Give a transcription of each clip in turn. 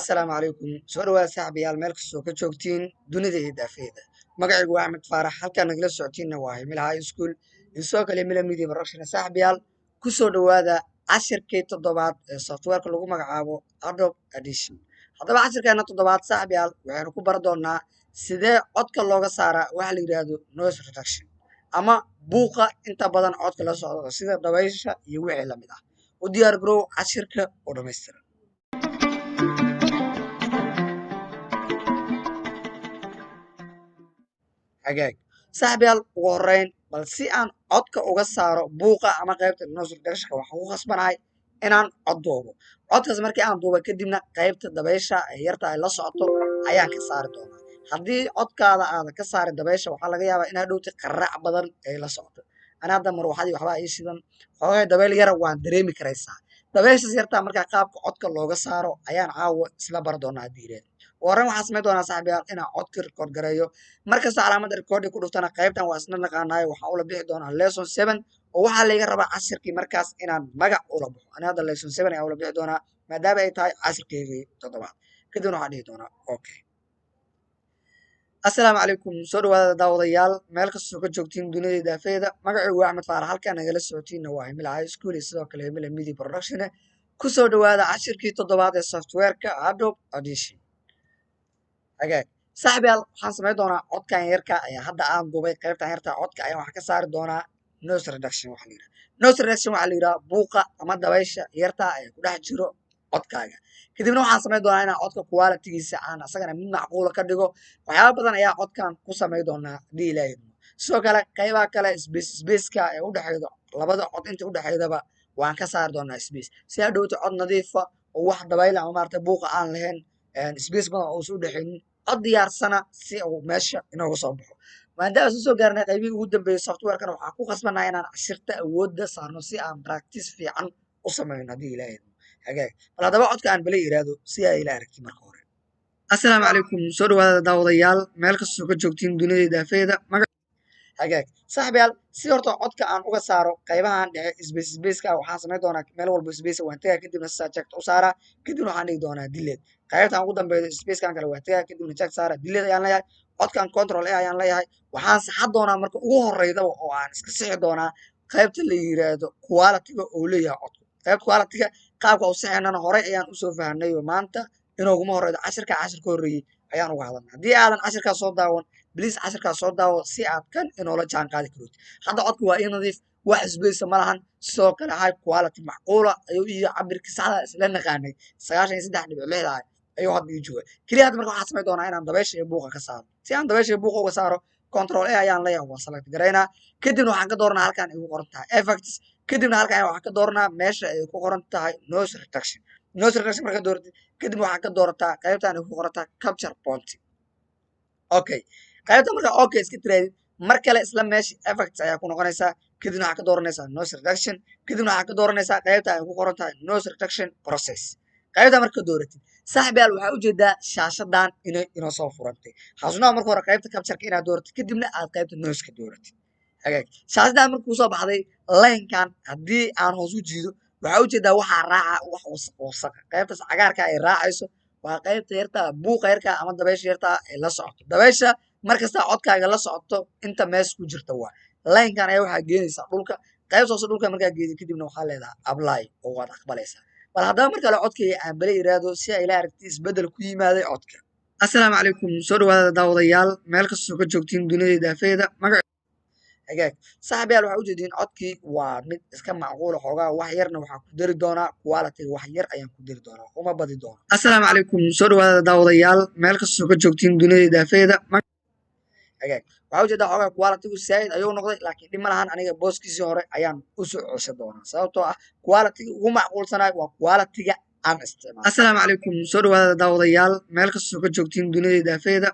Assalaamu calaykum soo dhawaad saaxiibayaal meel kastoo ka joogtiin dunida iyo daafeeda magacaygu waa Axmed Faarax halkaan nagala socotiinna waa Himil High School iyo sidoo kale Himila Media Production saaxiibayaal ku soo dhawaada cashirkii toddobaad ee softwareka lagu magacaabo Adobe Audition haddaba cashirkeena toddobaad saaxiibayaal waxaynu ku bari doonaa sidee codka looga saaraa waxa la yidhaahdo noise reduction ama buuqa inta badan codka la socdo sida dabaysha iyo wixii la mid ah u diyaar garow cashirka oo dhammaystiran hagaag saaxiibayaal ugu horreyn bal si aan codka uga saaro buuqa ama qaybta noise reductionka waxaan ku khasbanahay inaan cod duubo codkaas markii aan duuba kadibna qaybta dabaysha ee yarta ay la socoto ayaan ka saari doonaa haddii codkaada aadan ka saarin dabaysha waxaa laga yaabaa inaad dhowti qaraac badan ay la socoto ana hadda marwaxadii waxbaa ii shidan xoogay dabayl yara waan dareemi karaysaa dabayshaas yartaa markaa qaabka codka looga saaro ayaan caawa isla bari doonaa haddii ilaahay warran waxaan samayn doonaa saaxiibayaal inaan codka record gareeyo markasta calaamadda recording ku dhuftana qaybtan waa isna naqaanayo waxaan ula bixi doonaa lesson 7 oo waxaa layga rabaa cashirkii markaas inaan magac ula baxo ani hadda lesson 7 ayaa ula bixi doonaa maadaama ay tahay cashirkeygii toddobaad kadibna waxaan dhihi doonaa okay assalaamu calaykum soo dhawaada daawadayaal meel kastoo ka joogtiin dunida daafeeda magacaygu waa Axmed Faarax halkaan nagala socotiinna waa Himila High School iyo sidoo kale Himila Media Production ku soo dhawaada cashirkii toddobaad ee softwareka Adobe Audition hagaag saaxiibayaal waxaan samayn doonaa codkan yarka ayaa hadda aan duubay qaybtan yarta codka ayaan waxaa ka saari doonaa noise reduction waxa la yidhaha noise reduction waxaa la yidhaha buuqa ama dabaysha yarta ee ku dhex jiro codkaaga kadibna waxaan samayn doonaa inaan codka quality-giisa aan asagana mid macquula ka dhigo waxyaaba badan ayaa codkan ku samayn doonaa haddii ilaahay idmo sidoo kale qaybaha kale spaceka ee u dhexeedo labada cod inta u dhexeydaba waan ka saari doonaa space si ha dhowta cod nadiifa oo wax dabayla ama maaragtay buuqa aan lahayn space badan oo uusan u dhexeynin cod diyaarsana si uu meesha inooga soo baxo maadaama soo gaarnay qaybihii ugu dambeeyay softwarekan waxaan ku khasbanahay inaan cashirta awoodda saarno si aan practice fiican u samayno haddii ilaahay idmo hagaag bal haddaba codka aan bala yiraahdo si ay ila aragti marka hore assalaamu calaykum soo dhawaada daawadayaal meel kastoo ka joogtiin dunida daafeeda hagaag saaxiibayaal si horta codka aan uga saaro qaybahan dhexe spaceka waxaan samayn doonaa meel walba space waan tagaa kadibna subject u saaraa kadibna waxaan dhigi doonaa delete qaybtan ugu dambeeyo spacekan kale waan tagaa kadibna check saara delete ayaan leeyahay codkan control a ayaan leeyahay waxaan saxan doonaa marka ugu horeydaba oo aan iska sixi doonaa qaybta la yiraahdo quality-ga oo leeyahay codku qaybta quality-ga qaabka u sixinana horey ayaan usoo fahanay oo maanta inooguma horeydo cashirka horreeyey ayaan uga hadalnay haddii aadan cashirkaas soo daawan bliis cashirkaas soo daawo si aad kan inoola jaan qaadi kartid hadda codka waa ii nadiif wax isbeysa ma lahan sidoo kale high quality macquula ayuu iyo cabirkii saxda isla naqaanay 93.6 ayuu hadda ii jooga keliya hadda marka waxaan samayn doonaa inaan dabaysha iyo buuqa ka saaro si aan dabaysha iyo buuqa uga saaro control a ayaan leeyahay waan select garaynaa kadibna waxaan ka dooranaa halkan ay ku qoran tahay effects kadibna halkan waxaan ka dooranaa meesha ay ku qoran tahay noise reduction marka dooratid kadibna waxaan ka doorataa qaybtan ay ku qoran tahay capture point okay qaybta marka okay iska tiraadid mar kale isla meesha effects ayaa ku noqonaysaa kadibna waxaa ka dooranaysaa noise reduction kadibna waxaa ka dooranaysaa qaybta ay ku qoran tahay noise reduction process qaybta marka dooratid saaxiibayaal waxaa ujeedaa shaashadan inoo soo furantay xasuunaa marka hore qaybta captureka inaad dooratid kadibna aad qaybta noise ka dooratid hagaag shaashadan markuu soo baxday linekan haddii aan hoos u jiido waxaa ujeedaa waxaa raaca wax wasaq qaybtaas cagaarka ay raacayso waa qaybta yarta buuqa yarka ama dabaysha yarta ee la socoto dabaysha markasta codkaaga la socoto inta mees ku jirta waa linekan ayaa waxaa geenaysaa dhulka qaybta hoose dhulka markaa geedi kadibna waxaa leedahay apply oo waad aqbalaysaa bal haddaba mar kale codkayga aan bala yiraahdo si ay ila aragti isbeddel ku yimaaday codka assalaamu calaykum soo dhawaada daawadayaal meel kastoo ka joogtiin dunida daafeeda hagaag saaxiibayaal waxaa ujeediin codkii waa mid iska macquula xoogaa wax yarna waxaa ku dari doonaa quality-ga wax yar ayaan ku dari doonaa uma badi doono assalaamu calaykum soo dhawaada daawadayaal meel kastoo ka joogtiin dunida daafeeda hagaag waxaa ujeedaa xoogaa quality-gu saa'id ayuu noqday laakiin dhib ma lahan aniga booskiisii hore ayaan u soo ceshan doonaa sababtoo ah quality-ga ugu macquulsanaay waa quality-ga aan isticmaalo assalaamu calaykum soo dhawaada daawadayaal meel kastoo ka joogtiin dunida daafeeda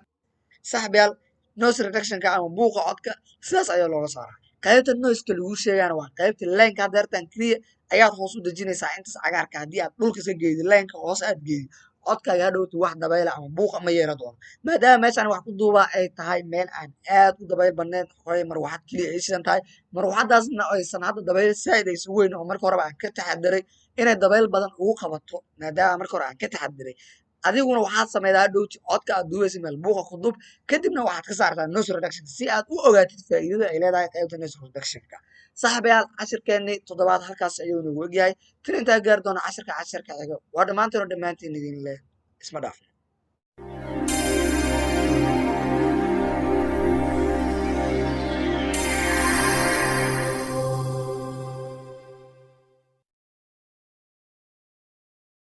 saaxiibayaal noise reductionka ama buuqa codka sidaas ayaa looga saaraa qaybta noiseka lagu sheegana waa qaybta lineka hadda yartan keliya ayaad hoos u dejinaysaa intaas cagaarka haddii aad dhulka iska geedi lineka hoose aad geedi codkaaga hadhowti wax dabayla ama buuqa ma yeela doono maadaama meeshaan wax ku duubaa ay tahay meel aan aad u dabayl badneyn horay marwaxad keliya ay shidan tahay marwaxadaasna aysan hadda dabayl saa'id aysan weyn oo marka horeba aan ka taxadiray inay dabayl badan ugu qabato maadaama marka hore aan ka taxadiray adiguna waxaad samaydaa dhowti codka aad duubaysa meel buuqa ku dub kadibna waxaad ka saartaa noise reduction si aad u ogaatid faa'iidada ay leedahay qaybta noise reductionka saaxiibayaal cashirkeennii toddobaad halkaas ayuu nagu egyahay tin intaa gaari doona cashirka xiga waa dhammaantiin idin leh isma dhaafno